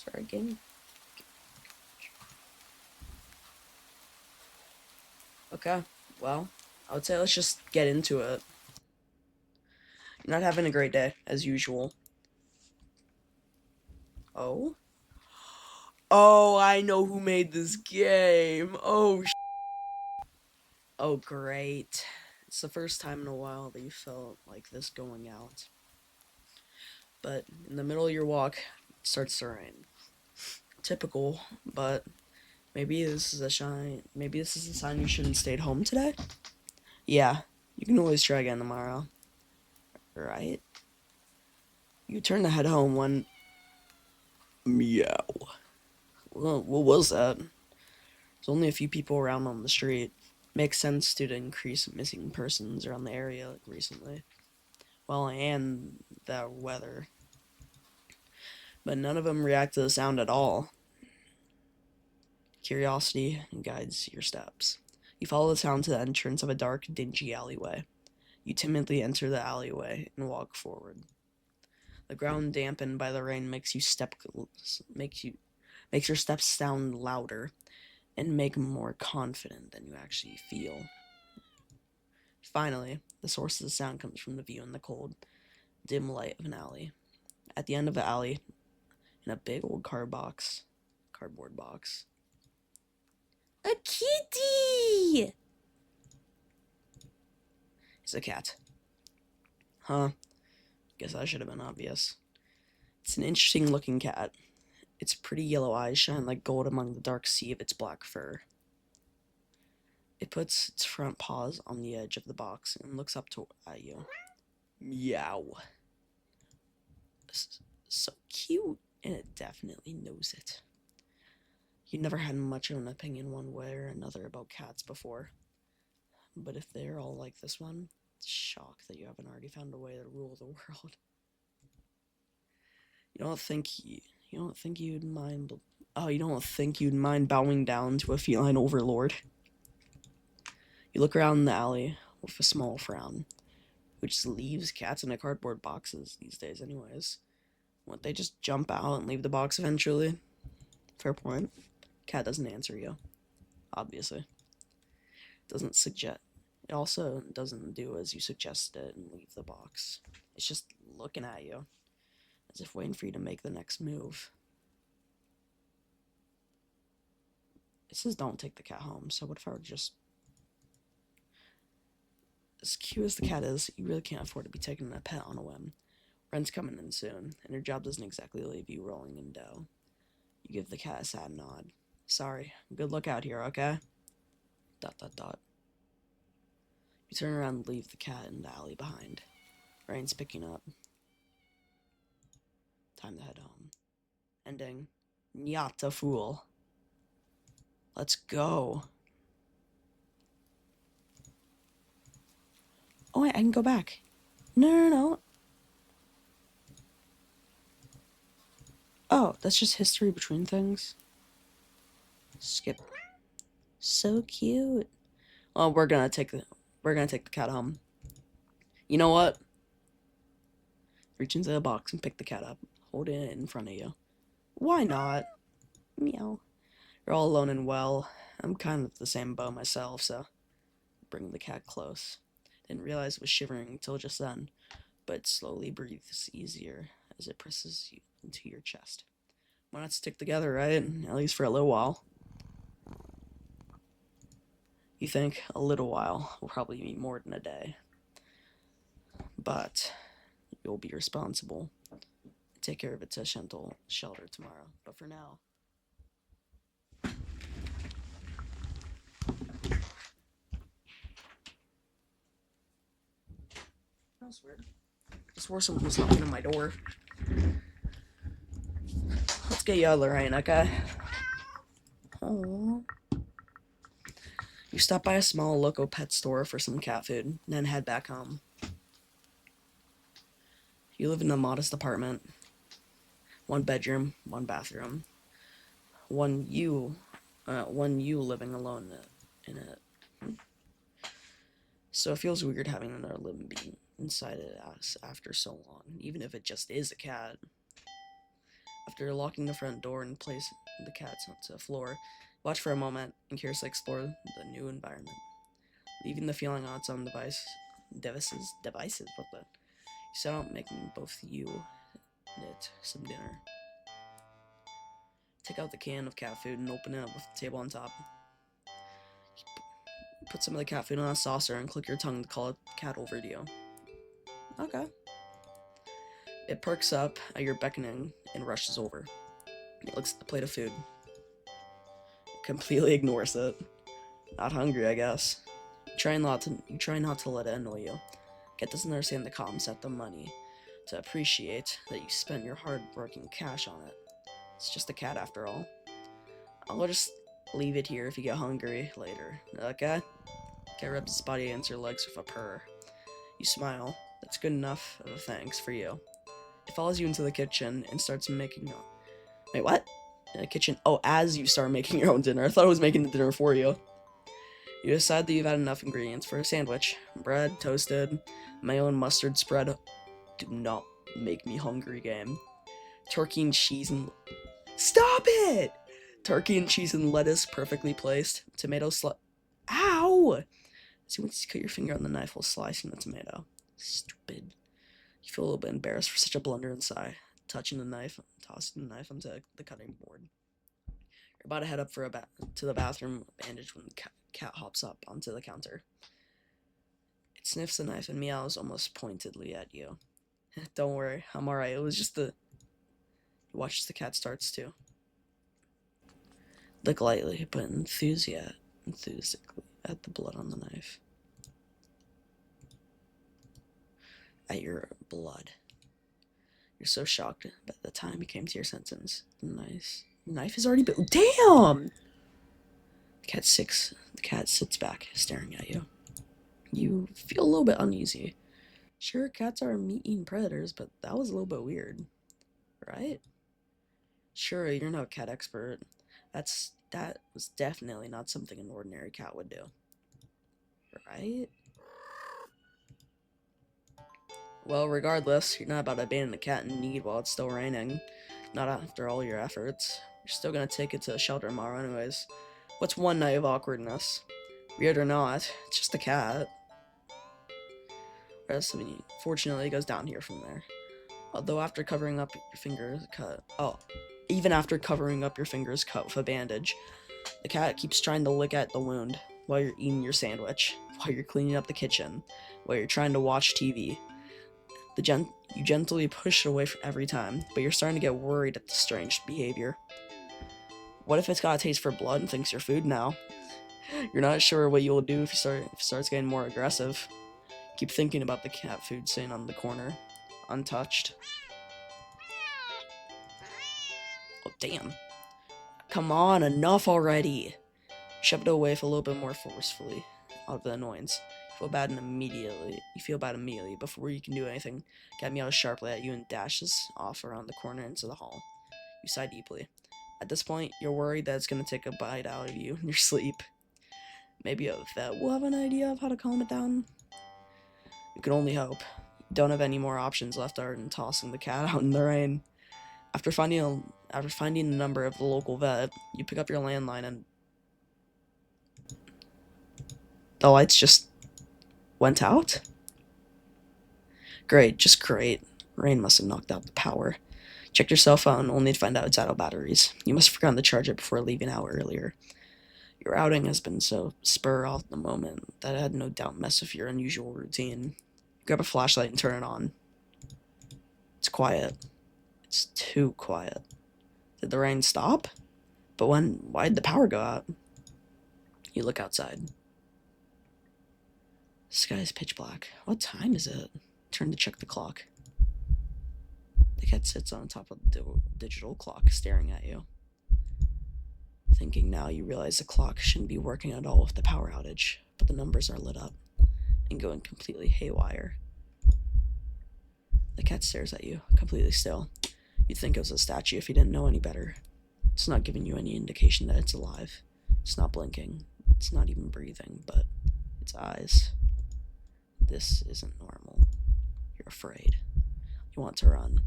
Sorry, game. Okay, well, I would say let's just get into it. You're not having a great day, as usual. Oh? Oh, I know who made this game. Oh, great. It's the first time in a while that you felt like this going out. But in the middle of your walk, it starts to rain. Typical, but maybe this is a sign you shouldn't stay at home today? Yeah, you can always try again tomorrow. Right? You turn to head home when... Meow. Well, what was that? There's only a few people around on the street. Makes sense due to increased missing persons around the area recently. Well, and the weather. But none of them react to the sound at all. Curiosity guides your steps. You follow the sound to the entrance of a dark, dingy alleyway. You timidly enter the alleyway and walk forward. The ground dampened by the rain makes your steps sound louder and make more confident than you actually feel. Finally, the source of the sound comes from the view in the cold, dim light of an alley. At the end of the alley, in a big old cardboard box. A kitty! It's a cat. Huh. Guess that should have been obvious. It's an interesting looking cat. Its pretty yellow eyes shine like gold among the dark sea of its black fur. It puts its front paws on the edge of the box and looks up at you. Meow. So cute, and it definitely knows it. You never had much of an opinion one way or another about cats before. But if they're all like this one, it's shock that you haven't already found a way to rule the world. You don't think you'd mind you don't think you'd mind bowing down to a feline overlord? You look around the alley with a small frown, which leaves cats in cardboard boxes these days anyways. Won't they just jump out and leave the box eventually? Fair point. Cat doesn't answer you, obviously. It also doesn't do as you suggested and leave the box. It's just looking at you, as if waiting for you to make the next move. It says don't take the cat home, so what if I were just... As cute as the cat is, you really can't afford to be taking a pet on a whim. Rent's coming in soon, and your job doesn't exactly leave you rolling in dough. You give the cat a sad nod. Sorry, good luck out here, okay? ... You turn around and leave the cat in the alley behind. Rain's picking up. Time to head home. Ending. Nyata fool. Let's go. Oh wait, I can go back. No. Oh, that's just history between things. Skip. So cute. Oh, we're gonna take the cat home. You know what? Reach into the box and pick the cat up. Hold it in front of you. Why not? Meow. You're all alone and well. I'm kind of the same boat myself, so bring the cat close. Didn't realize it was shivering until just then, but it slowly breathes easier as it presses you into your chest. Why not stick together, right? At least for a little while. You think a little while will probably be more than a day. But you'll be responsible. Take care of its shelter tomorrow. But for now... That's weird. I swore someone was knocking on my door. Let's get you out of the rain, okay? Aww. You stop by a small local pet store for some cat food, then head back home. You live in a modest apartment. 1 bedroom, 1 bathroom. One you living alone in it. So it feels weird having another living being inside it after so long, even if it just is a cat. After locking the front door and placing the cats onto the floor, watch for a moment and curiously explore the new environment, leaving the feeling on its own devices. What the? You set out making both you and it some dinner. Take out the can of cat food and open it up with the table on top. Put some of the cat food on a saucer and click your tongue to call a cat over to you. Okay. It perks up at your beckoning and rushes over. It looks at the plate of food. It completely ignores it. Not hungry, I guess. You try not to let it annoy you. Cat doesn't understand the concept of money, to appreciate that you spent your hard-working cash on it. It's just a cat after all. I'll just leave it here if you get hungry later, okay? Cat rubs its body against your legs with a purr. You smile. That's good enough of a thanks for you. It follows you into the kitchen and starts making... Wait, what? In the kitchen? Oh, as you start making your own dinner. I thought I was making the dinner for you. You decide that you've had enough ingredients for a sandwich. Bread, toasted, mayo and mustard spread. Do not make me hungry, game. Turkey and cheese and... Stop it! Turkey and cheese and lettuce perfectly placed. Tomato Ow! See, once you cut your finger on the knife while slicing the tomato. Stupid. You feel a little bit embarrassed for such a blunder and sigh, touching the knife, tossing the knife onto the cutting board. You're about to head up to the bathroom bandage when the cat hops up onto the counter. It sniffs the knife and meows almost pointedly at you. Don't worry, I'm alright. It was just the... You watch as the cat starts to lick lightly, but enthusiastically at the blood on the knife. At your blood. You're so shocked by the time you came to your sentence. The knife is already built. Damn! The cat sits back, staring at you. You feel a little bit uneasy. Sure, cats are meat-eating predators, but that was a little bit weird. Right? Sure, you're no cat expert. That was definitely not something an ordinary cat would do. Right? Well, regardless, you're not about to abandon a cat in need while it's still raining. Not after all your efforts. You're still gonna take it to the shelter tomorrow anyways. What's one night of awkwardness? Weird or not, it's just a cat. Fortunately, it goes down here from there. Although after covering up your fingers even after covering up your fingers cut with a bandage, the cat keeps trying to lick at the wound while you're eating your sandwich, while you're cleaning up the kitchen, while you're trying to watch TV. You gently push it away every time, but you're starting to get worried at the strange behavior. What if it's got a taste for blood and thinks you're food now? You're not sure what you'll do if it starts getting more aggressive. Keep thinking about the cat food sitting on the corner, untouched. Oh, damn. Come on, enough already. Shove it away a little bit more forcefully, out of the annoyance. You feel bad immediately. Before you can do anything, cat meows sharply at you and dashes off around the corner into the hall. You sigh deeply. At this point, you're worried that it's going to take a bite out of you in your sleep. Maybe a vet will have an idea of how to calm it down. You can only hope. You don't have any more options left other than tossing the cat out in the rain. After finding the number of the local vet, you pick up your landline and the lights just went out? Great, just great. Rain must have knocked out the power. Check your cell phone, only to find out it's out of batteries. You must have forgotten to charge it before leaving an hour earlier. Your outing has been so spur off the moment that it had no doubt mess with your unusual routine. Grab a flashlight and turn it on. It's quiet. It's too quiet. Did the rain stop? But why'd the power go out? You look outside. The sky is pitch black. What time is it? Turn to check the clock. The cat sits on top of the digital clock, staring at you. Thinking now, you realize the clock shouldn't be working at all with the power outage, but the numbers are lit up and going completely haywire. The cat stares at you, completely still. You'd think it was a statue if you didn't know any better. It's not giving you any indication that it's alive. It's not blinking. It's not even breathing, but its eyes. This isn't normal. You're afraid. You want to run,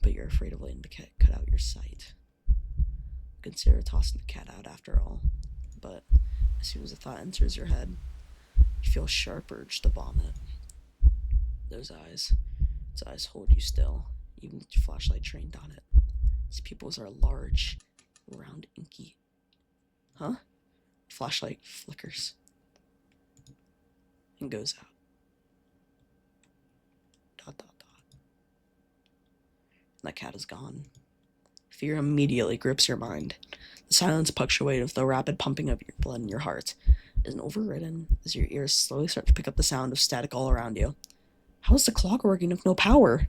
but you're afraid of letting the cat cut out your sight. Consider tossing the cat out after all, but as soon as the thought enters your head, you feel a sharp urge to vomit. Its eyes hold you still, even with your flashlight trained on it. Its pupils are large, round, inky. Huh? Flashlight flickers and goes out. ... And the cat is gone. Fear immediately grips your mind. The silence punctuated with the rapid pumping of your blood in your heart is overridden as your ears slowly start to pick up the sound of static all around you. How is the clock working if no power?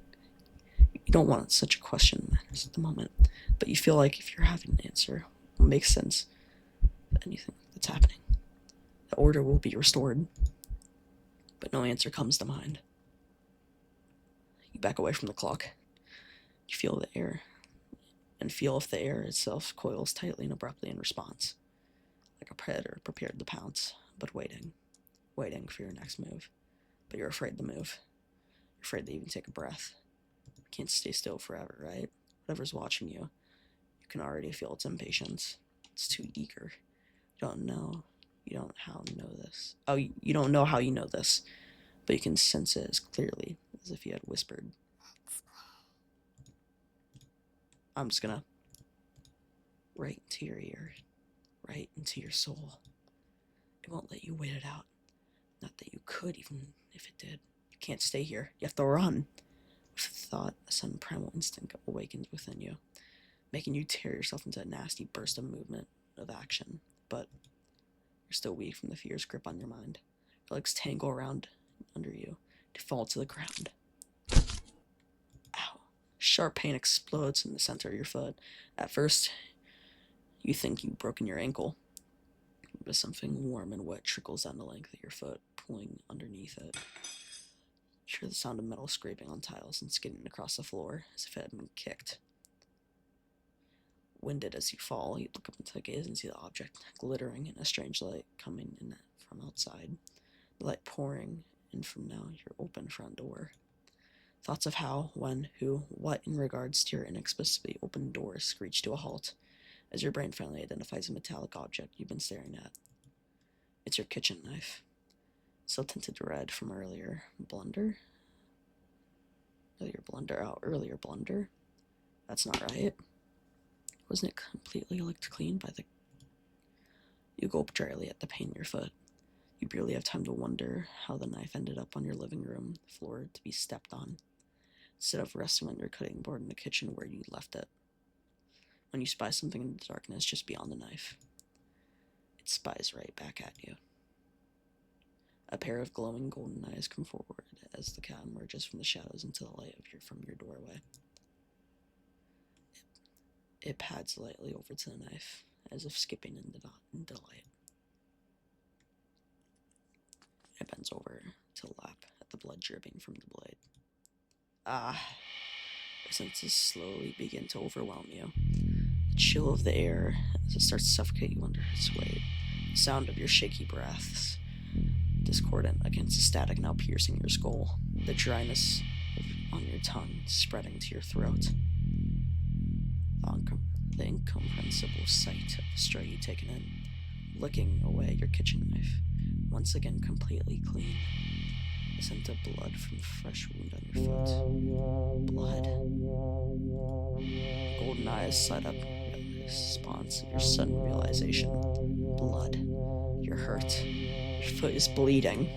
You don't want such a question at the moment, but you feel like if you're having an answer, it will make sense of anything that's happening. The order will be restored, but no answer comes to mind. You back away from the clock. You feel the air, and feel if the air itself coils tightly and abruptly in response, like a predator prepared to pounce, but waiting for your next move. But you're afraid to move. You're afraid to even take a breath. You can't stay still forever, right? Whatever's watching you, you can already feel its impatience. It's too eager. You don't know how you know this. Oh, you don't know how you know this, but you can sense it as clearly as if you had whispered. I'm just gonna right into your ear, right into your soul. It won't let you wait it out. Not that you could, even if it did. You can't stay here. You have to run. With the thought, a sudden primal instinct awakens within you, making you tear yourself into a nasty burst of movement, of action. But you're still weak from the fear's grip on your mind. Your legs tangle around under you to fall to the ground. Ow. Sharp pain explodes in the center of your foot. At first, you think you've broken your ankle, but something warm and wet trickles down the length of your foot, pulling underneath it. You hear the sound of metal scraping on tiles and skidding across the floor as if it had been kicked. Winded as you fall, you look up into the gaze and see the object glittering in a strange light coming in from outside. The light pouring in from now your open front door. Thoughts of how, when, who, what in regards to your inexplicably open door screech to a halt as your brain finally identifies a metallic object you've been staring at. It's your kitchen knife. Still tinted red from earlier blunder. Earlier blunder. That's not right. Wasn't it completely licked clean by the... You gulp dryly at the pain in your foot. You barely have time to wonder how the knife ended up on your living room floor to be stepped on, instead of resting on your cutting board in the kitchen where you left it. When you spy something in the darkness just beyond the knife, it spies right back at you. A pair of glowing golden eyes come forward as the cat emerges from the shadows into the light from your doorway. It pads lightly over to the knife, as if skipping in delight. It bends over to lap at the blood dripping from the blade. Your senses slowly begin to overwhelm you. The chill of the air as it starts to suffocate you under its weight. The sound of your shaky breaths, discordant against the static now piercing your skull. The dryness on your tongue spreading to your throat. The incomprehensible sight of the stray you've taken in, licking away your kitchen knife, once again completely clean. The scent of blood from the fresh wound on your foot. Blood. Golden eyes light up in response to your sudden realization. Blood. You're hurt. Your foot is bleeding.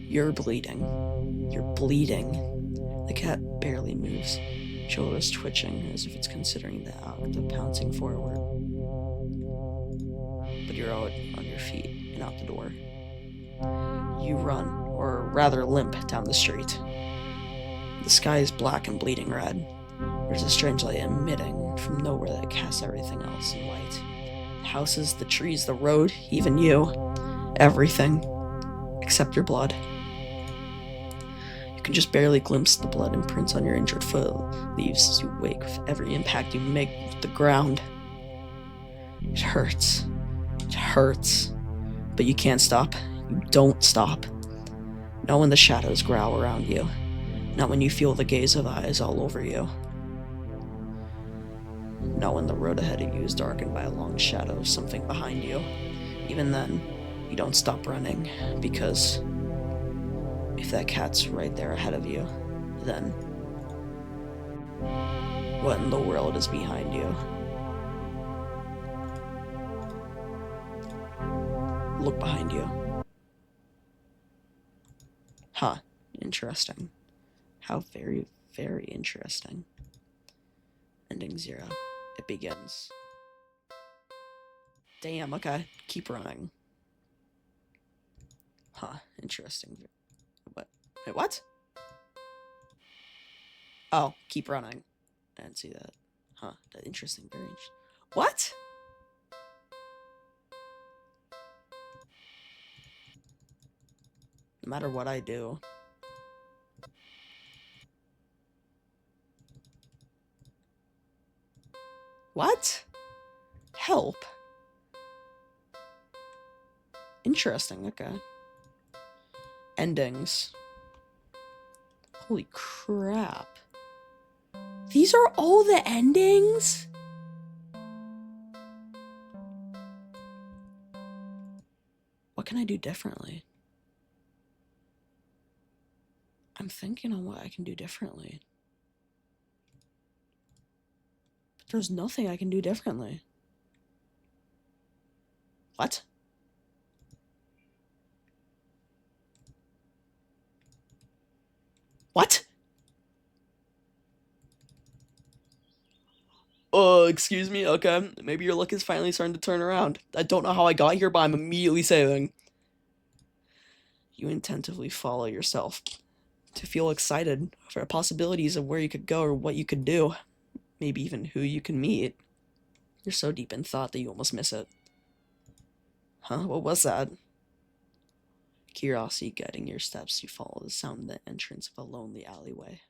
You're bleeding. You're bleeding. The cat barely moves. Shoulders twitching as if it's considering the act of pouncing forward. But you're out on your feet and out the door. You run, or rather limp, down the street. The sky is black and bleeding red. There's a strange light emitting from nowhere that casts everything else in white. The houses, the trees, the road, even you. Everything. Except your blood. You can just barely glimpse the blood imprints on your injured foot leaves as you wake with every impact you make with the ground. It hurts. It hurts. But you can't stop. You don't stop. Not when the shadows growl around you. Not when you feel the gaze of eyes all over you. Not when the road ahead of you is darkened by a long shadow of something behind you. Even then, you don't stop running, because if that cat's right there ahead of you, then what in the world is behind you? Look behind you. Huh, interesting. How very, very interesting. Ending 0. It begins. Damn, okay. Keep running. Huh, interesting. What? Wait, what? Oh, keep running. I didn't see that. Huh, interesting, very interesting. What? No matter what I do. What? Help. Interesting, okay. Endings. Holy crap. These are all the endings? What can I do differently? I'm thinking on what I can do differently. But there's nothing I can do differently. What? What? Excuse me? Okay, maybe your luck is finally starting to turn around. I don't know how I got here, but I'm immediately saving. You attentively follow yourself to feel excited for the possibilities of where you could go or what you could do. Maybe even who you can meet. You're so deep in thought that you almost miss it. Huh? What was that? Curiosity guiding your steps, you follow the sound of the entrance of a lonely alleyway.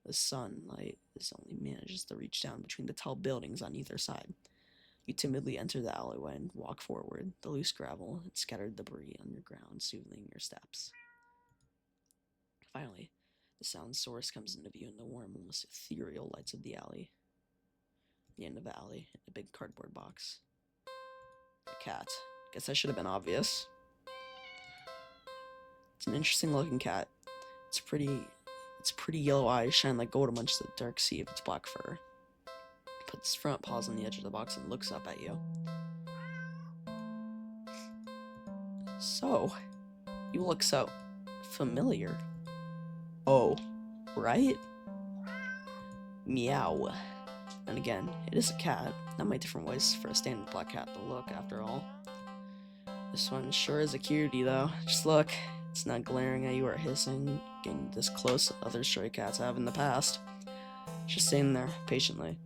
The sunlight only manages to reach down between the tall buildings on either side. You timidly enter the alleyway and walk forward, the loose gravel and scattered debris on your ground soothing your steps. Finally, the sound source comes into view in the warm, almost ethereal lights of the alley. At the end of the alley, in a big cardboard box. A cat. Guess that should have been obvious. It's an interesting looking cat. Its pretty yellow eyes shine like gold amongst the dark sea of its black fur. It puts its front paws on the edge of the box and looks up at you. So, you look so familiar. Oh, right? Meow. And again, it is a cat. Not many different ways for a standard black cat to look, after all. This one sure is a cutie, though. Just look. It's not glaring at you or hissing, getting this close that other stray cats have in the past. It's just sitting there, patiently.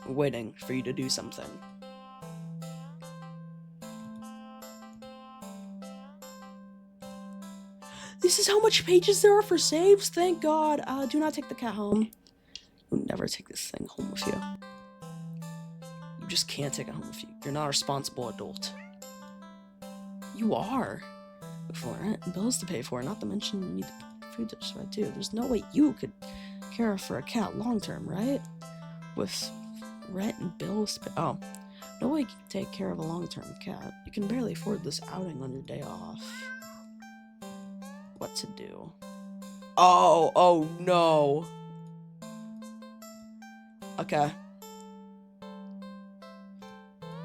Waiting for you to do something. This is how much pages there are for saves? Thank God. Do not take the cat home. You'll never take this thing home with you. You just can't take it home with you. You're not a responsible adult. You are. For rent and bills to pay for, not to mention you need food to survive too. There's no way you could care for a cat long term, right? With rent and bills to pay. Oh, no way you can take care of a long term cat. You can barely afford this outing on your day off. What to do? Oh no. Okay.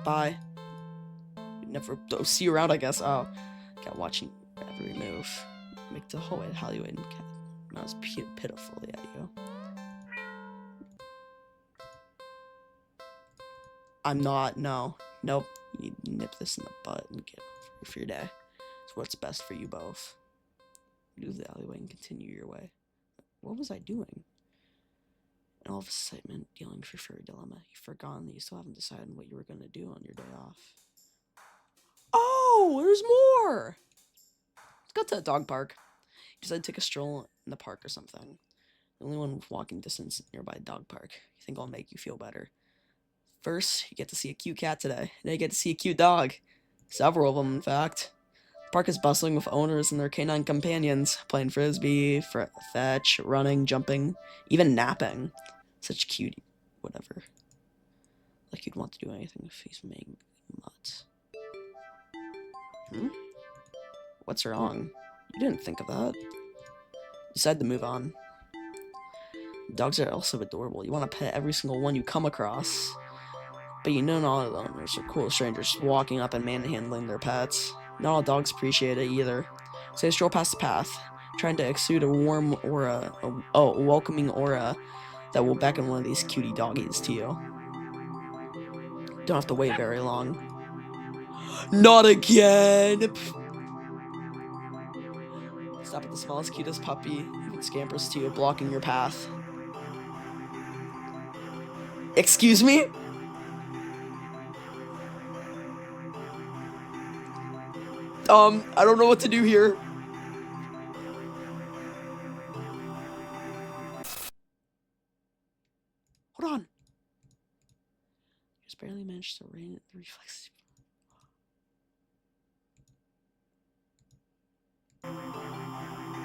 Bye. Never see you around, I guess. Oh, cat watching every move. Make the whole evaluating cat mouse pitifully at you. I'm not. No. Nope. You need to nip this in the butt and get over for your day. It's what's best for you both. Leave the alleyway and continue your way. What was I doing? In all of excitement, dealing with your furry dilemma, you've forgotten that you still haven't decided what you were going to do on your day off. Oh, there's more! Let's go to the dog park. You decide to take a stroll in the park or something. The only one with walking distance nearby dog park. You think I'll make you feel better. First, you get to see a cute cat today. Then you get to see a cute dog. Several of them, in fact. The park is bustling with owners and their canine companions, playing frisbee, fetch, running, jumping, even napping. Such cutie. Whatever. Like you'd want to do anything if he's making nuts. What's wrong? You didn't think of that. Decide to move on. Dogs are also adorable. You want to pet every single one you come across. But you know not all the owners are cool strangers walking up and manhandling their pets. Not all dogs appreciate it either. So they stroll past the path, trying to exude a warm aura, a welcoming aura that will beckon one of these cutie doggies to you. Don't have to wait very long. Not again! Stop at the smallest, cutest puppy. Even scampers to you, blocking your path. Excuse me? I don't know what to do here. Hold on. Just barely managed to rein the reflexes.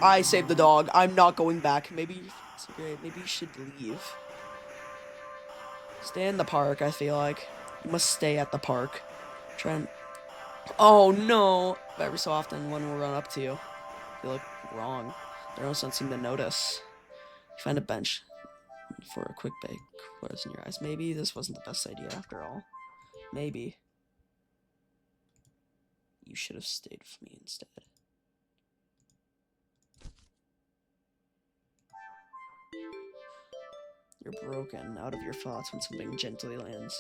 I saved the dog. I'm not going back. Maybe it's great. Maybe you should leave. Stay in the park, I feel like. You must stay at the park. Try and... Oh, no. But every so often, one will run up to you. You look wrong. There don't seem to notice. You find a bench for a quick bake. Close in your eyes. Maybe this wasn't the best idea after all. Maybe. You should have stayed with me instead. You're broken, out of your thoughts when something gently lands.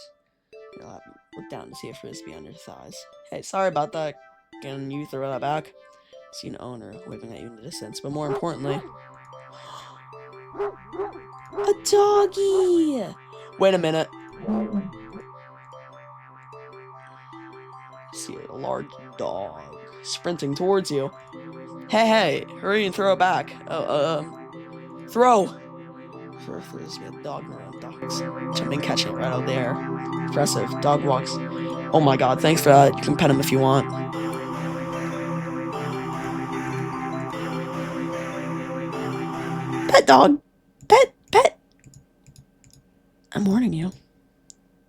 You'll have to look down to see a frisbee on your thighs. Hey, sorry about that. Can you throw that back? See an owner waving at you in the distance, but more importantly... A doggy! Wait a minute. See a large dog sprinting towards you. Hey, hurry and throw it back. Throw! For a frisbee, a dog around dogs. Jumping, catching it right out there. Impressive. Dog walks. Oh my god, thanks for that. You can pet him if you want. Pet dog! Pet! I'm warning you.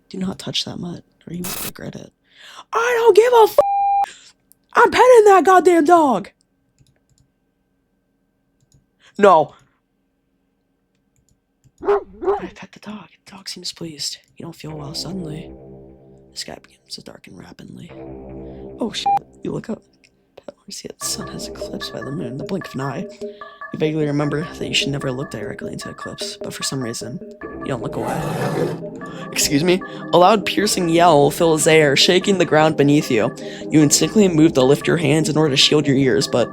Do not touch that mutt, or you will regret it. I don't give a f***! I'm petting that goddamn dog! No! I pet the dog. The dog seems pleased. You don't feel well suddenly. The sky begins to darken rapidly. Oh shit. You look up. You see that the sun has eclipsed by the moon in the blink of an eye. You vaguely remember that you should never look directly into eclipse, but for some reason, you don't look away. Excuse me? A loud piercing yell fills the air, shaking the ground beneath you. You instinctively move to lift your hands in order to shield your ears, but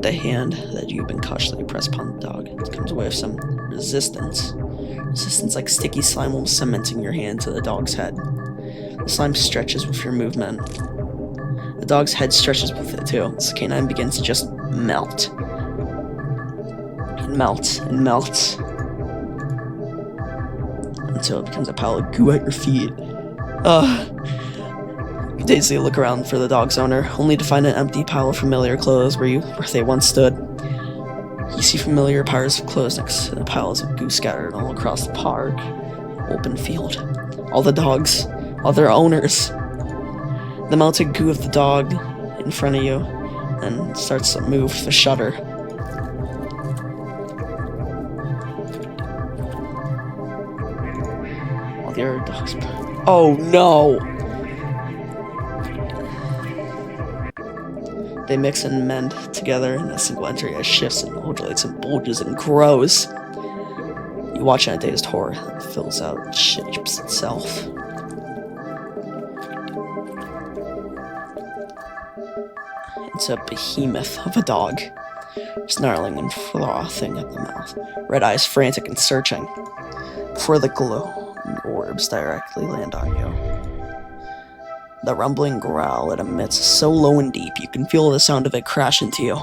the hand that you've been cautiously pressed upon the dog comes away with some resistance. Resistance like sticky slime while cementing your hand to the dog's head. The slime stretches with your movement. The dog's head stretches with it too. Its canine begins to just melt. It melts and melts until it becomes a pile of goo at your feet. You dazedly look around for the dog's owner, only to find an empty pile of familiar clothes where they once stood. You see familiar piles of clothes next to the piles of goo scattered all across the park. Open field. All the dogs, all their owners. The melted goo of the dog in front of you, and starts to move the shutter. All the other dogs. Oh no! They mix and mend together in a single entry as shifts and modulates and bulges and grows. You watch in a dazed horror that fills out and shapes itself. It's a behemoth of a dog, snarling and frothing at the mouth, red eyes frantic and searching, before the glow and orbs directly land on you. The rumbling growl it emits is so low and deep, you can feel the sound of it crash into you.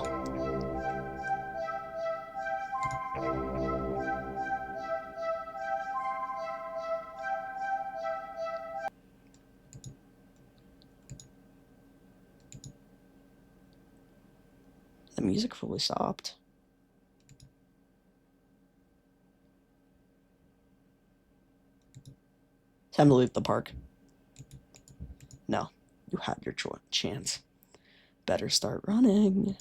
The music fully stopped. Time to leave the park. No, you had your chance. Better start running.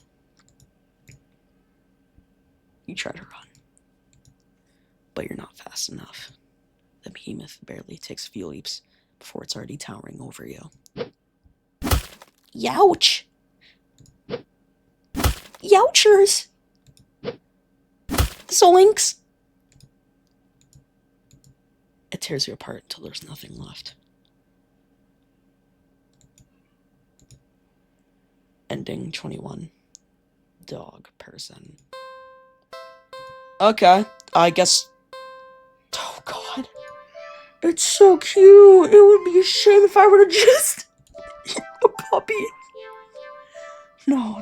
You try to run, but you're not fast enough. The behemoth barely takes a few leaps before it's already towering over you. Youch! Youchers! Zoinks! It tears you apart until there's nothing left. Ending 21. Dog person. Okay, I guess... Oh, God. It's so cute. It would be a shame if I were to just... a puppy. No.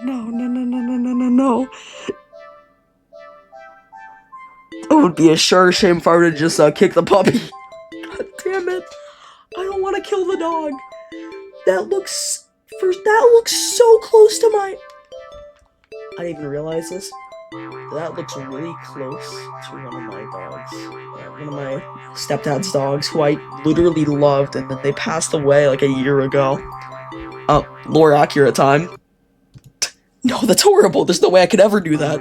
It would be a sure shame if I were to just kick the puppy. God damn it. I don't want to kill the dog. That looks so close to my... I didn't even realize this. That looks really close to one of my dogs. One of my stepdad's dogs, who I literally loved, and then they passed away like a year ago. Oh, lore accurate time. No, that's horrible. There's no way I could ever do that.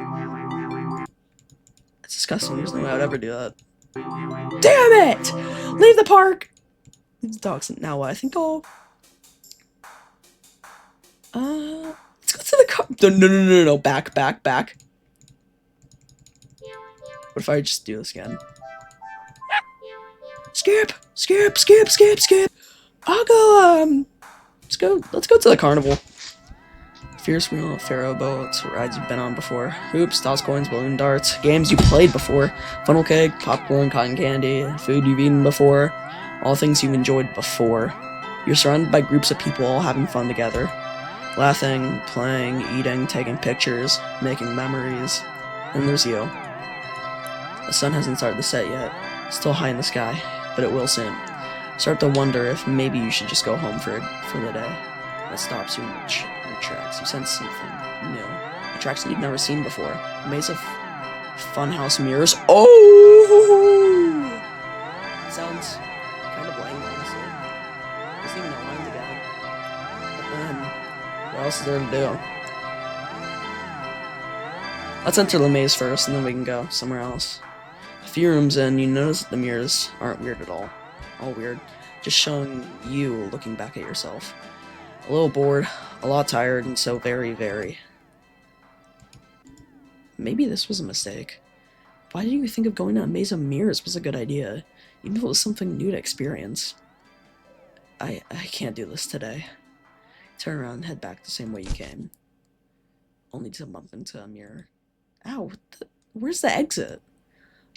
That's disgusting. There's no way I'd ever do that. Damn it! Leave the park! These dogs. Now what? I think I'll... let's go to the car. No. Back. What if I just do this again? Skip. I'll go, let's go to the carnival. Fierce wheel of Pharaoh boats, rides you've been on before. Hoops, toss coins, balloon darts, games you played before. Funnel cake, popcorn, cotton candy, food you've eaten before. All things you've enjoyed before. You're surrounded by groups of people all having fun together. Laughing, playing, eating, taking pictures, making memories. And there's you. The sun hasn't started to set yet. Still high in the sky, but it will soon. Start to wonder if maybe you should just go home for the day. That stops you in your tracks. You sense something new. Attraction you've never seen before. A maze of funhouse mirrors. Oh! Sounds kind of lame, honestly. Doesn't even know lines again. But then, what else is there to do? Let's enter the maze first, and then we can go somewhere else. A few rooms in, you notice that the mirrors aren't weird at all. All weird. Just showing you looking back at yourself. A little bored, a lot tired, and so very, very. Maybe this was a mistake. Why did you think of going to a maze of mirrors was a good idea, even if it was something new to experience? I can't do this today. Turn around and head back the same way you came. Only to bump into a mirror. Ow, where's the exit?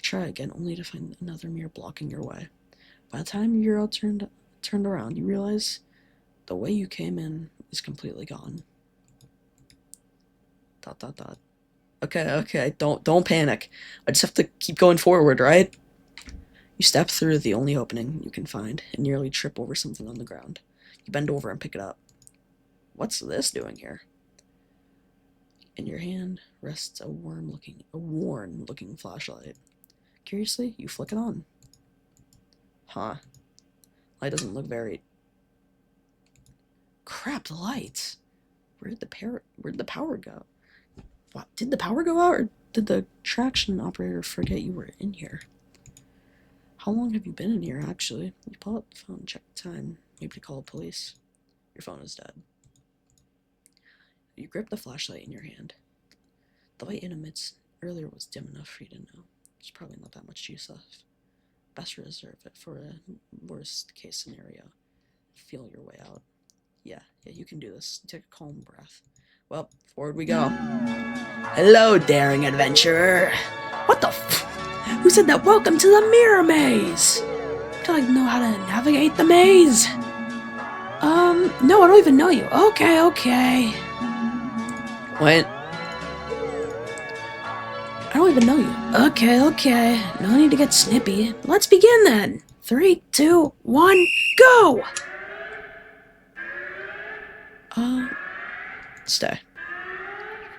Try again, only to find another mirror blocking your way. By the time you're all turned around, you realize the way you came in is completely gone. ... Okay, don't panic. I just have to keep going forward, right? You step through the only opening you can find and nearly trip over something on the ground. You bend over and pick it up. What's this doing here? In your hand rests a worn-looking flashlight. Curiously, you flick it on. Huh. Light doesn't look very... Crap, the lights! Where did the power go? What? Did the power go out, or did the traction operator forget you were in here? How long have you been in here, actually? You pull out the phone, check the time, maybe to call the police. Your phone is dead. You grip the flashlight in your hand. The light it emits earlier was dim enough for you to know there's probably not that much use left. Best reserve it for a worst case scenario. Feel your way out. Yeah, you can do this. Take a calm breath. Well, forward we go. Hello, daring adventurer. What the Who said that? Welcome to the mirror maze. Do I know how to navigate the maze? No, I don't even know you. Okay. Wait. I don't even know you. Okay. No need to get snippy. Let's begin then. 3, 2, 1, go! Stay.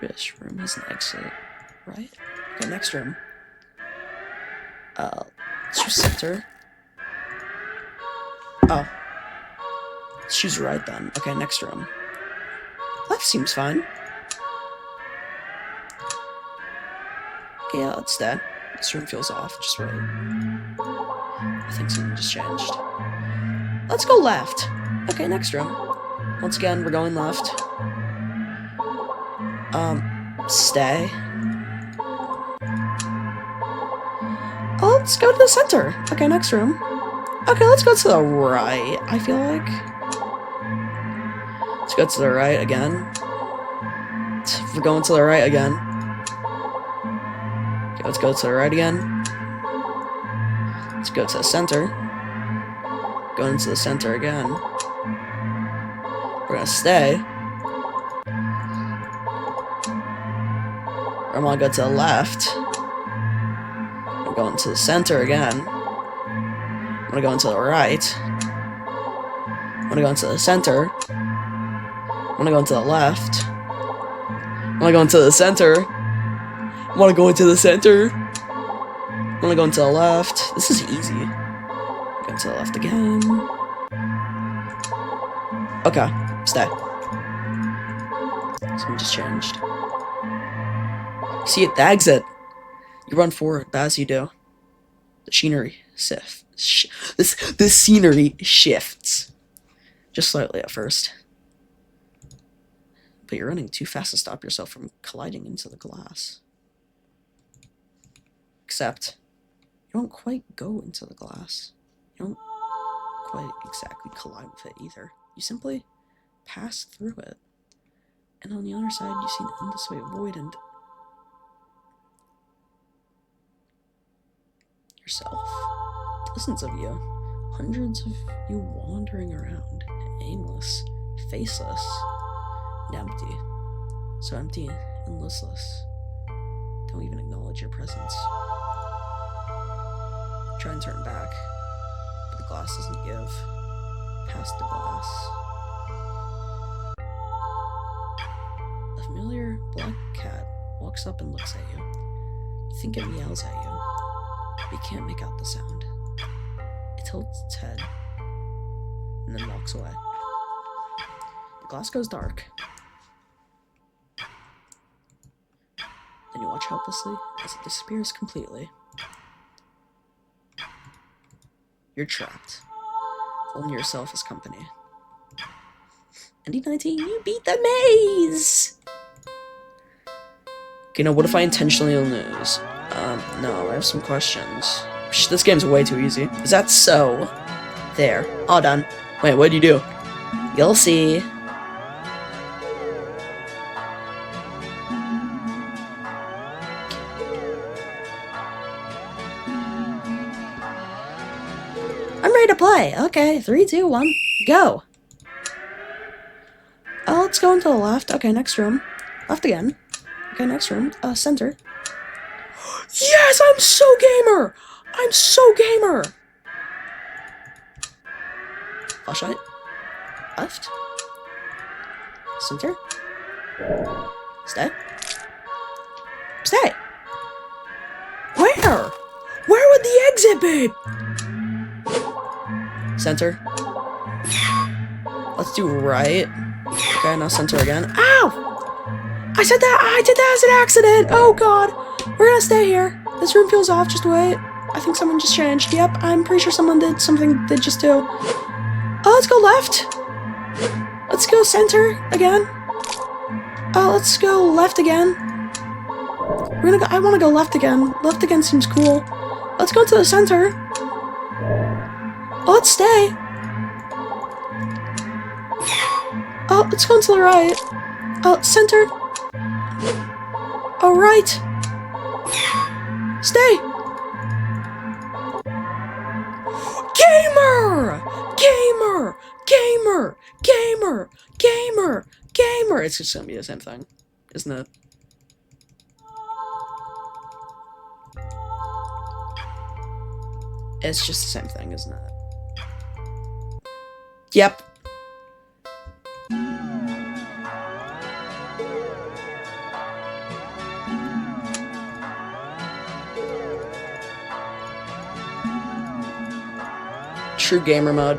This room has an exit, right? Okay, next room. Let's just center. Oh. Let's choose right then. Okay, next room. Left seems fine. Okay, yeah, let's stay. This room feels off. Just wait. I think something just changed. Let's go left. Okay, next room. Once again, we're going left. Stay. Oh, let's go to the center. Okay, next room. Okay, let's go to the right, I feel like. Let's go to the right again. We're going to the right again. Okay, let's go to the right again. Let's go to the center. Going to the center again. We're gonna stay. I'm gonna go to the left. I'm going to the center again. I'm gonna go into the right. I'm gonna go into the center. I'm gonna go into the left. I'm gonna go into the center. I wanna go into the center. I'm gonna go into the left. This is easy. Go into the left again. Okay, stay. Something just changed. See, the exit. You run forward, but as you do, the scenery the scenery shifts. Just slightly at first. But you're running too fast to stop yourself from colliding into the glass. Except, you don't quite go into the glass. You don't quite exactly collide with it either. You simply pass through it. And on the other side, you see an endless way void and yourself. Dozens of you. Hundreds of you wandering around. Aimless. Faceless. And empty. So empty and listless. Don't even acknowledge your presence. Try and turn back. But the glass doesn't give. Past the glass. A familiar black cat walks up and looks at you. You think it meows at you, but you can't make out the sound. It tilts its head, and then walks away. The glass goes dark. Then you watch helplessly as it disappears completely. You're trapped. Only yourself as company. ND19, you beat the maze! Okay, now what if I intentionally lose? No, I have some questions. Psh, this game's way too easy. Is that so? There. All done. Wait, what'd you do? You'll see. I'm ready to play. Okay, 3, 2, 1, go. Let's go into the left. Okay, next room. Left again. Okay, next room. Center. Yes, I'm so gamer! I'm so gamer! Flashlight. Left. Center. Stay. Stay! Where? Where would the exit be? Center. Let's do right. Okay, now center again. Ow! I said that! I did that as an accident! Oh god! We're gonna stay here. This room feels off, just wait. I think someone just changed. Yep, I'm pretty sure someone did something they just do. Oh, let's go left. Let's go center again. Let's go left again. We're gonna go, I wanna go left again. Left again seems cool. Let's go to the center. Oh, let's stay. Oh, let's go to the right. Oh, center. Oh, right. Stay. Gamer! Gamer! Gamer! Gamer! Gamer! Gamer! It's just gonna be the same thing, isn't it? It's just the same thing, isn't it? Yep. True gamer mode.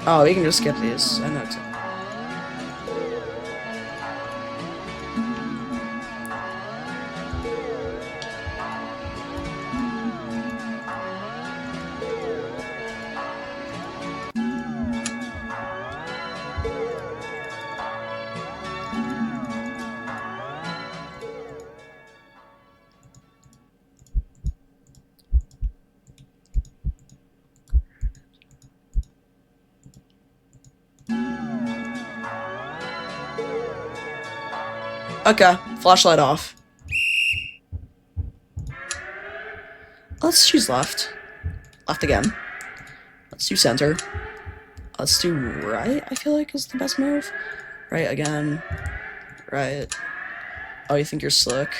Oh, we can just skip these. I know exactly. Okay, flashlight off. Let's choose left. Left again. Let's do center. Let's do right, I feel like is the best move. Right again. Right. Oh, you think you're slick?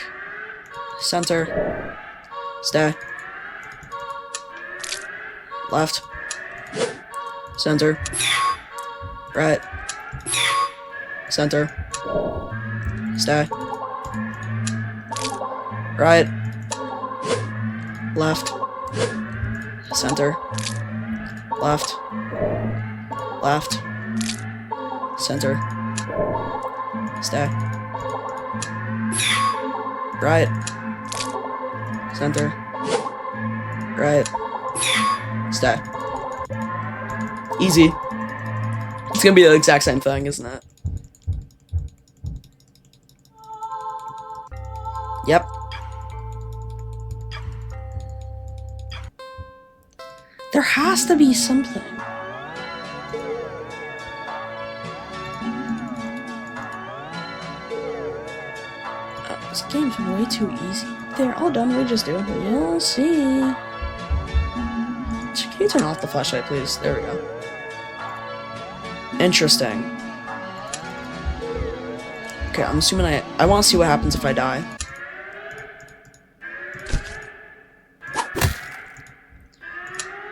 Center. Stay. Left. Center. Right. Center. Stay. Right. Left. Center. Left. Left. Center. Stay. Right. Center. Right. Stay. Easy. It's gonna be the exact same thing, isn't it? Yep. There has to be something. This game's way too easy. They're all done, we just do it. You'll see. Can you turn off the flashlight, please? There we go. Interesting. Okay, I'm assuming I want to see what happens if I die.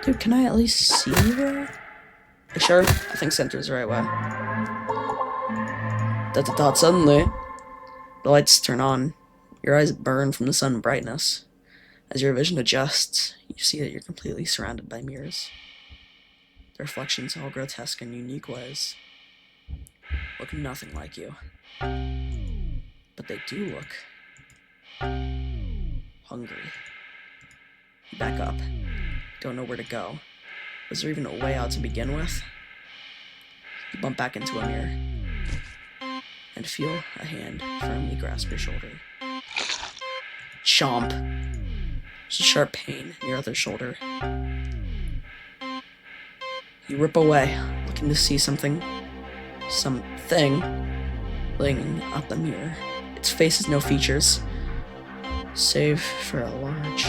Dude, can I at least see where? You sure? I think center's the right way. Suddenly, the lights turn on. Your eyes burn from the sun brightness. As your vision adjusts, you see that you're completely surrounded by mirrors. The reflections all grotesque in unique ways. Look nothing like you. But they do look hungry. You back up. Don't know where to go. Was there even a way out to begin with? You bump back into a mirror and feel a hand firmly grasp your shoulder. Chomp. There's a sharp pain in your other shoulder. You rip away, looking to see something laying up the mirror. Its face has no features, save for a large,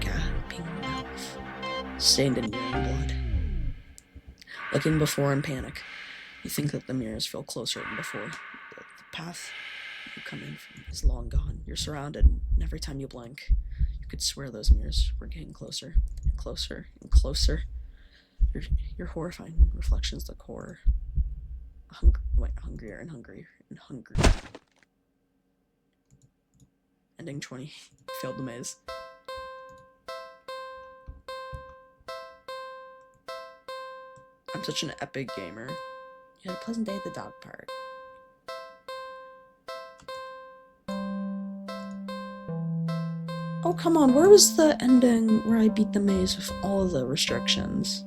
gaping mouth, stained in your own blood. Looking before in panic, you think that the mirrors feel closer than before. The path you come in from is long gone. You're surrounded, and every time you blink, you could swear those mirrors were getting closer and closer and closer. Your horrifying reflections look horror. Hungrier and hungrier and hungrier. Ending 20. Failed the maze. I'm such an epic gamer. You had a pleasant day at the dog park. Oh, come on. Where was the ending where I beat the maze with all of the restrictions?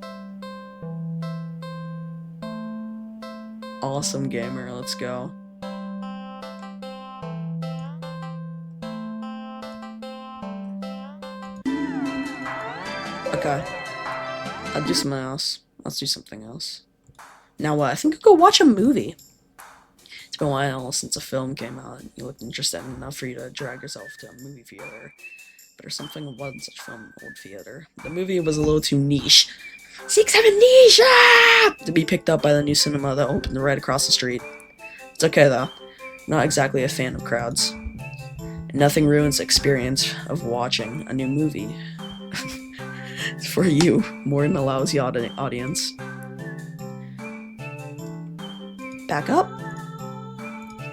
Awesome gamer, let's go. Okay. I'll do something else. Let's do something else. Now what? I think I'll go watch a movie. It's been a while since a film came out and you looked interested enough for you to drag yourself to a movie theater. But there's something one such film, old theater. The movie was a little too niche. 6-7 niche! Ah! To be picked up by the new cinema that opened right across the street. It's okay though. I'm not exactly a fan of crowds. And nothing ruins the experience of watching a new movie. For you, more than a lousy audience. Back up?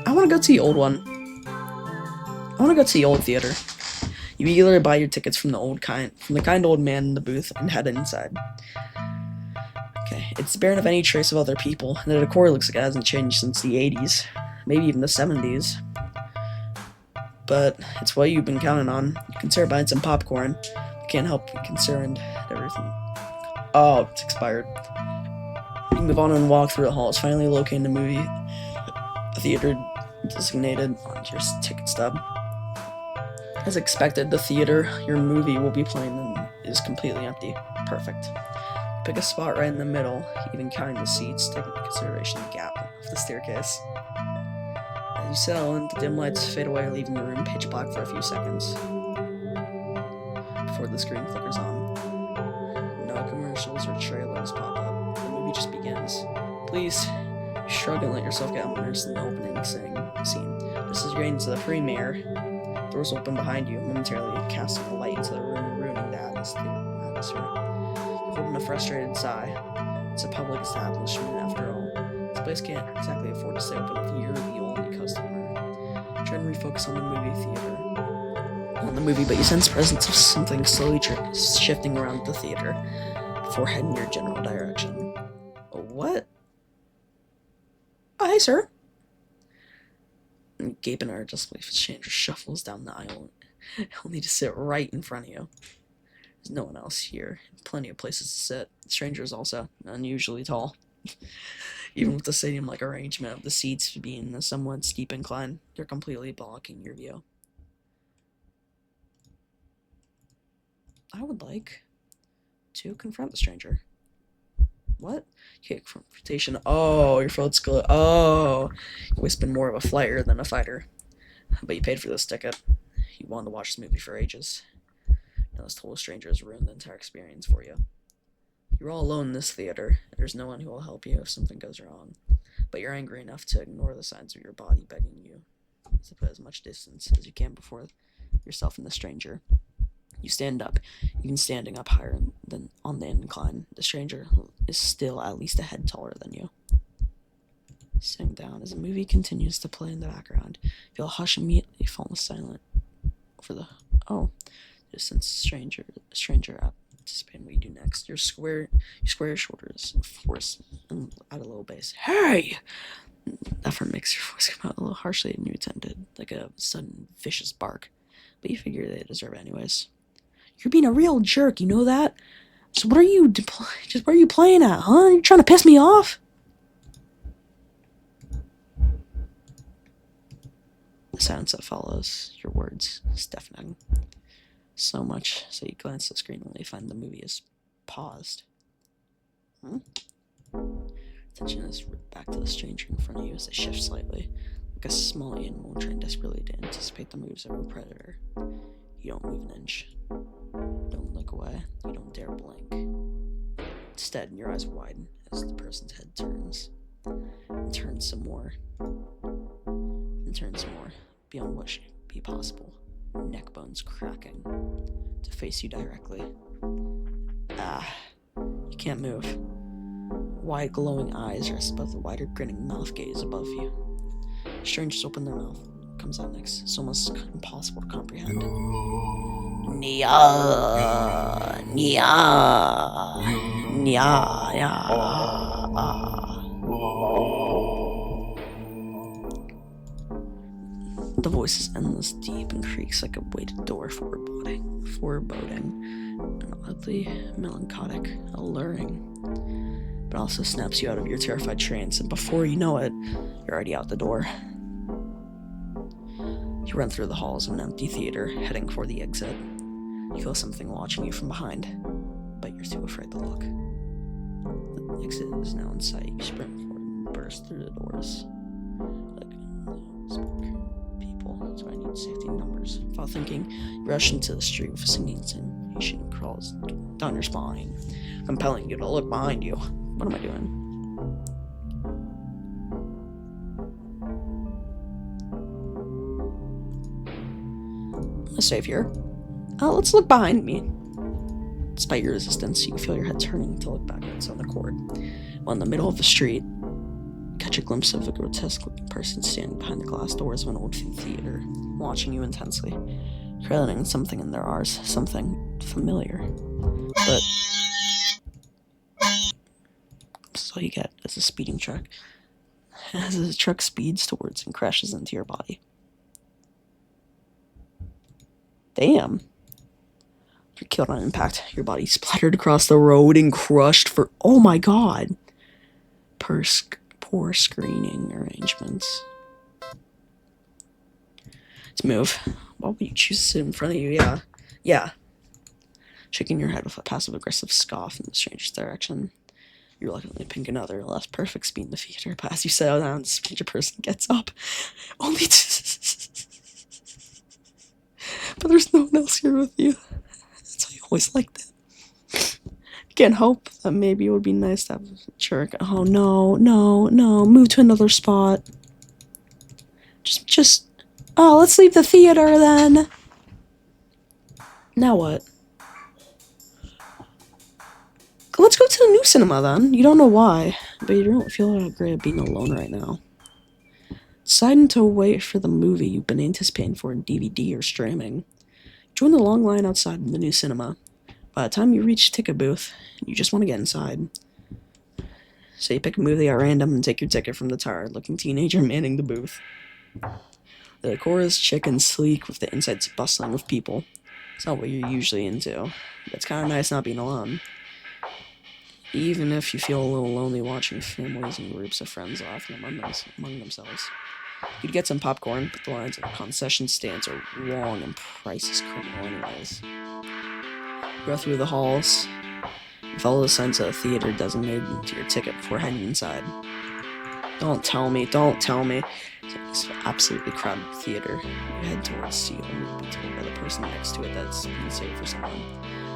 I want to go to the old one. I want to go to the old theater. You eagerly buy your tickets from the kind old man in the booth and head inside. Okay, it's barren of any trace of other people, and the decor looks like it hasn't changed since the 80s, maybe even the 70s. But it's what you've been counting on. You consider buying some popcorn. You can't help be concerned at everything. Oh, it's expired. You can move on and walk through the halls, finally locating the movie theater designated on your ticket stub. As expected, the theater your movie will be playing in is completely empty. Perfect. Pick a spot right in the middle, even counting the seats, taking into consideration the gap of the staircase. As you settle in, the dim lights fade away, leaving the room pitch black for a few seconds before the screen flickers on. No commercials or trailers pop up. The movie just begins. Please shrug and let yourself get immersed in the opening scene. Just as you're getting to the premiere, doors open behind you, momentarily casting a light into the room, ruining the atmosphere. Holding a frustrated sigh. It's a public establishment after all. This place can't exactly afford to stay open if you're the only customer. Try and refocus on the movie, but you sense the presence of something slowly shifting around the theater before heading your general direction. What? Oh, hey, sir. Gaping at disbelief, the stranger shuffles down the aisle, only to sit right in front of you. There's no one else here. Plenty of places to sit. The stranger is also unusually tall. Even with the stadium-like arrangement of the seats being a somewhat steep incline, they're completely blocking your view. I would like to confront the stranger. What? Okay, confrontation. Oh, your throat's good. Oh, you've always been more of a flyer than a fighter. But you paid for this ticket. You wanted to watch this movie for ages. Now this total stranger has ruined the entire experience for you. You're all alone in this theater. There's no one who will help you if something goes wrong. But you're angry enough to ignore the signs of your body begging you to put as much distance as you can before yourself and the stranger. You stand up, even standing up higher than on the incline. The stranger is still at least a head taller than you. Sitting down as the movie continues to play in the background, feel a hush immediately fall silent over the distant stranger anticipating what you do next. You square your shoulders and force and at a low bass. Hey! That effort makes your voice come out a little harshly and you intended, like a sudden vicious bark. But you figure they deserve it anyways. You're being a real jerk, you know that? So what are you playing at, huh? You're trying to piss me off? The silence that follows your words is deafening. So much so you glance at the screen and you find the movie is paused. Attention is ripped back to the stranger in front of you as they shift slightly, like a small animal trying desperately to anticipate the moves of a predator. You don't move an inch. Don't look away. You don't dare blink. Instead, your eyes widen as the person's head turns. And turns some more. And turns some more. Beyond what should be possible. Neck bones cracking. To face you directly. You can't move. Wide glowing eyes rest above the wider grinning mouth gaze above you. Strangers open their mouth. What comes out next? It's almost impossible to comprehend. Nya. The voice is endless, deep, and creaks like a weighted door, foreboding, and oddly melancholic, alluring. But also snaps you out of your terrified trance, and before you know it, you're already out the door. You run through the halls of an empty theater, heading for the exit. You feel something watching you from behind, but you're too afraid to look. The exit is now in sight. You sprint forward and burst through the doors. People, so I need safety numbers. Without thinking, you rush into the street with a sinking sensation crawls down your spine, compelling you to look behind you. What am I doing? Let's save here. Let's look behind me. Despite your resistance, you feel your head turning to look backwards on the cord. While in the middle of the street, catch a glimpse of a grotesque-looking person standing behind the glass doors of an old theater, watching you intensely, trailing something in their eyes, something familiar. But all you get is a speeding truck. As the truck speeds towards and crashes into your body. Damn. You're killed on impact. Your body splattered across the road and crushed for... Oh my god. Poor screening arrangements. Let's move. Why would you choose to sit in front of you? Yeah. Shaking your head with a passive-aggressive scoff in the stranger's direction. You reluctantly pink another less perfect speed in the theater, but as you settle down, the stranger person gets up. Only but there's no one else here with you. That's why you always like that. You can't help that maybe it would be nice to have a jerk. Oh, no. Move to another spot. Oh, let's leave the theater then. Now what? Let's go to the new cinema then. You don't know why, but you don't feel great being alone right now. Deciding to wait for the movie you've been anticipating for in DVD or streaming. Join the long line outside the new cinema. By the time you reach the ticket booth, you just want to get inside. So you pick a movie at random and take your ticket from the tired-looking teenager manning the booth. The decor is chic and sleek, with the insides bustling with people. It's not what you're usually into. It's kind of nice not being alone. Even if you feel a little lonely watching families and groups of friends laughing among themselves. You'd get some popcorn, but the lines at concession stands are long and prices criminal anyways. You go through the halls, and follow the signs of the theater designated to your ticket before heading inside. Don't tell me. It's an absolutely crowded theater. You head towards the seat only to be told by the person next to it that it's been saved for someone.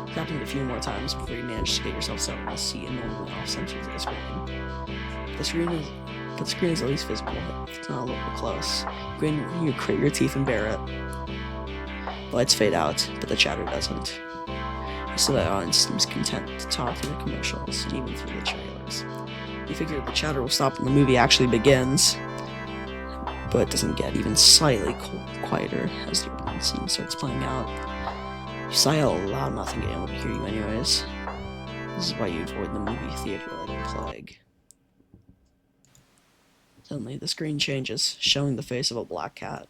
It happened a few more times before you manage to get yourself set in a seat and normally off center to the screen. The screen is at least visible, if it's not a little close. You grit your teeth and bear it. The lights fade out, but the chatter doesn't. So the audience seems content to talk through the commercials and even through the trailers. You figure the chatter will stop when the movie actually begins, but it doesn't get even slightly quieter as the opening scene starts playing out. You sigh out loud, nothing getting able to hear you anyways. This is why you avoid the movie theater like a plague. Suddenly, the screen changes, showing the face of a black cat.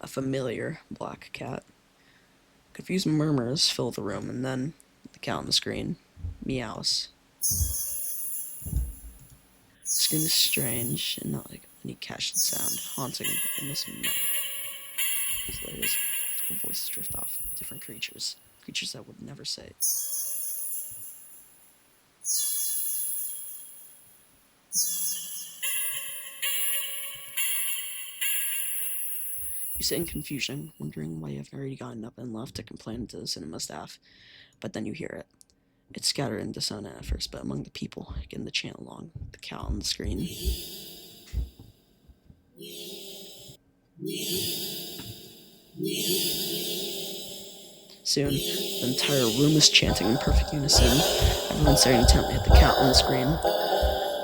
A familiar black cat. Confused murmurs fill the room, and then the cat on the screen meows. The screen is strange and not like any cat should sound, haunting and listening. His layers of voices drift off. Different creatures that would never say. You sit in confusion, wondering why you haven't already gotten up and left to complain to the cinema staff, but then you hear it. It's scattered and dissonant at first, but among the people, getting the chant along, the cat on the screen. Soon, the entire room is chanting in perfect unison, everyone staring intently at the cat on the screen.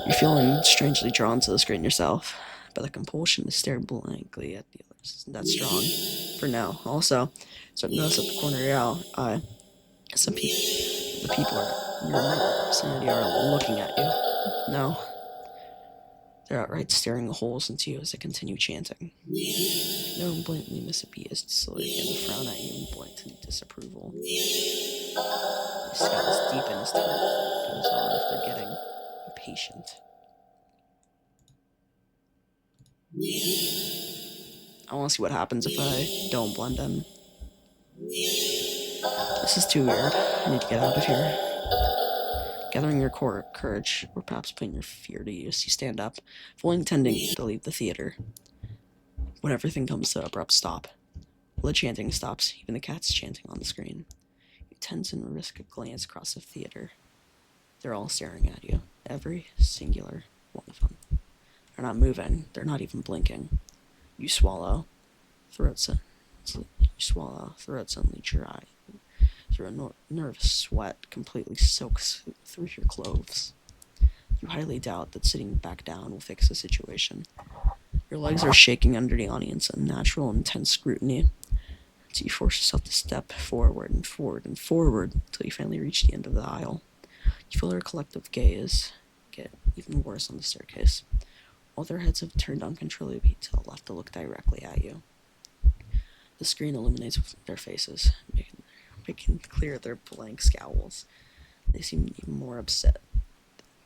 You're feeling strangely drawn to the screen yourself, but the compulsion to stare blankly at the others isn't that strong for now. Also, so notice at the corner of your eye, the people in your vicinity are looking at you. No, they're outright staring holes into you as they continue chanting. No one blatantly miss a beat as to slowly begin to frown at you in blatant disapproval. The scowls deepen as time goes on if they're getting impatient. I want to see what happens if I don't blend in. This is too weird. I need to get out of here. Gathering your courage, or perhaps putting your fear to use, you stand up, fully intending to leave the theater. When everything comes to an abrupt stop, the chanting stops, even the cat's chanting on the screen. You tense and risk a glance across the theater. They're all staring at you, every singular one of them. They're not moving, they're not even blinking. You swallow, throat suddenly dry. Through a nervous sweat completely soaks through your clothes. You highly doubt that sitting back down will fix the situation. Your legs are shaking under the audience's unnatural, intense scrutiny, so you force yourself to step forward until you finally reach the end of the aisle. You feel their collective gaze. get even worse on the staircase. All their heads have turned uncontrollably to the left to look directly at you. The screen illuminates their faces, making clear their blank scowls. They seem even more upset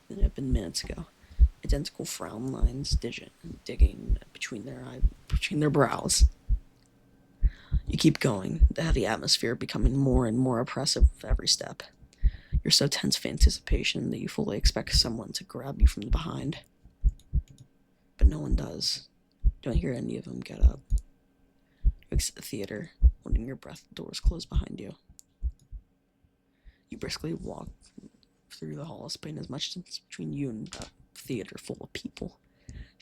than it had been minutes ago. Identical frown lines digging between their brows. You keep going, the heavy atmosphere becoming more and more oppressive with every step. You're so tense with anticipation that you fully expect someone to grab you from behind. But no one does. You don't hear any of them get up. You exit the theater, holding your breath, the doors close behind you. You briskly walk through the halls, putting as much distance between you and that theater full of people.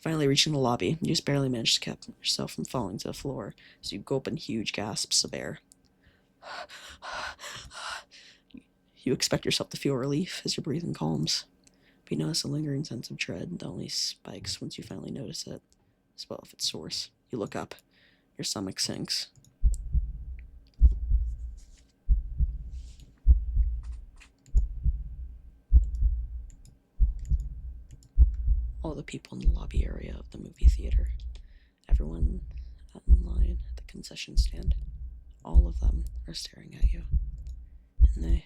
Finally reaching the lobby, you just barely manage to keep yourself from falling to the floor as you gulp in huge gasps of air. You expect yourself to feel relief as your breathing calms, but you notice a lingering sense of dread that only spikes once you finally notice it, as well as its source. You look up. Your stomach sinks. All the people in the lobby area of the movie theater, everyone in line at the concession stand, all of them are staring at you, and they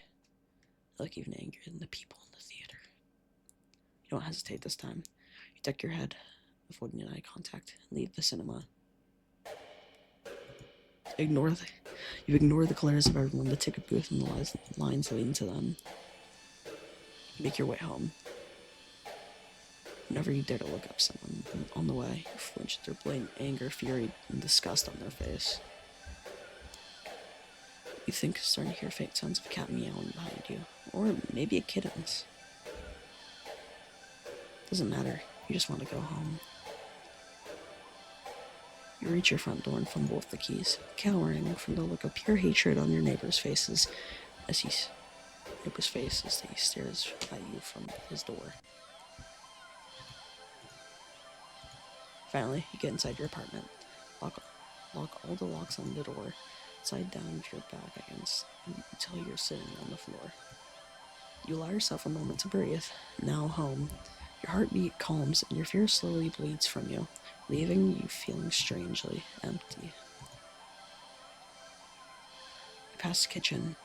look even angrier than the people in the theater. You don't hesitate this time. You duck your head, avoiding eye contact, and leave the cinema. You ignore the glares of everyone, the ticket booth, and the lines leading to them. You make your way home. Whenever you dare to look up someone on the way, you flinch at their blatant anger, fury, and disgust on their face. You think you're starting to hear faint sounds of a cat meowing behind you, or maybe a kitten's. Doesn't matter, you just want to go home. You reach your front door and fumble with the keys, cowering from the look of pure hatred on your neighbor's faces as he stares at you from his door. Finally, you get inside your apartment. Lock all the locks on the door, slide down with your back against until you're sitting on the floor. You allow yourself a moment to breathe. Now home. Your heartbeat calms and your fear slowly bleeds from you, leaving you feeling strangely empty. You pass the kitchen,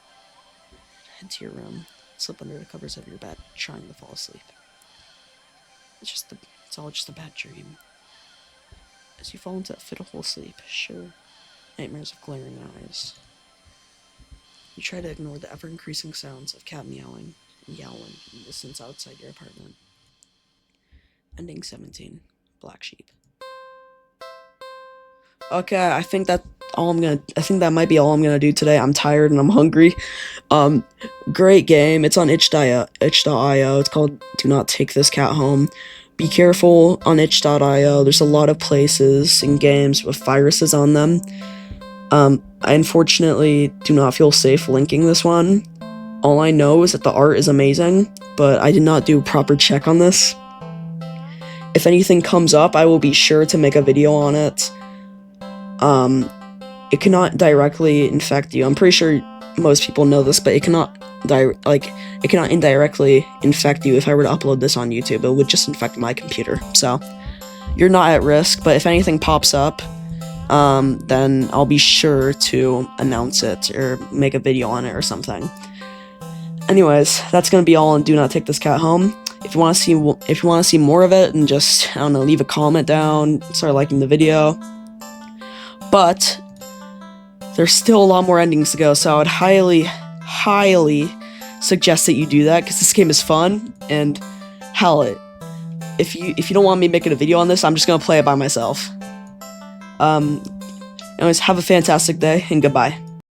head to your room, slip under the covers of your bed, trying to fall asleep. It's all just a bad dream. As you fall into that fitful sleep, sure, nightmares of glaring eyes. You try to ignore the ever-increasing sounds of cat meowing and yowling in the distance outside your apartment. Ending 17. Black Sheep. Okay, I think that might be all I'm gonna do today. I'm tired and I'm hungry. Great game. It's on itch.io. It's called Do Not Take This Cat Home. Be careful on itch.io. There's a lot of places and games with viruses on them. I unfortunately do not feel safe linking this one. All I know is that the art is amazing, but I did not do a proper check on this. If anything comes up, I will be sure to make a video on it. It cannot directly infect you. I'm pretty sure most people know this, but it cannot indirectly infect you. If I were to upload this on YouTube, it would just infect my computer. So you're not at risk, but if anything pops up, then I'll be sure to announce it or make a video on it or something. Anyways, that's gonna be all on Do Not Take This Cat Home. If you want to see more of it, and just, I don't know, leave a comment down, start liking the video. But there's still a lot more endings to go, so I would highly suggest that you do that, because this game is fun. And hell, if you don't want me making a video on this, I'm just gonna play it by myself. Anyways, have a fantastic day and goodbye.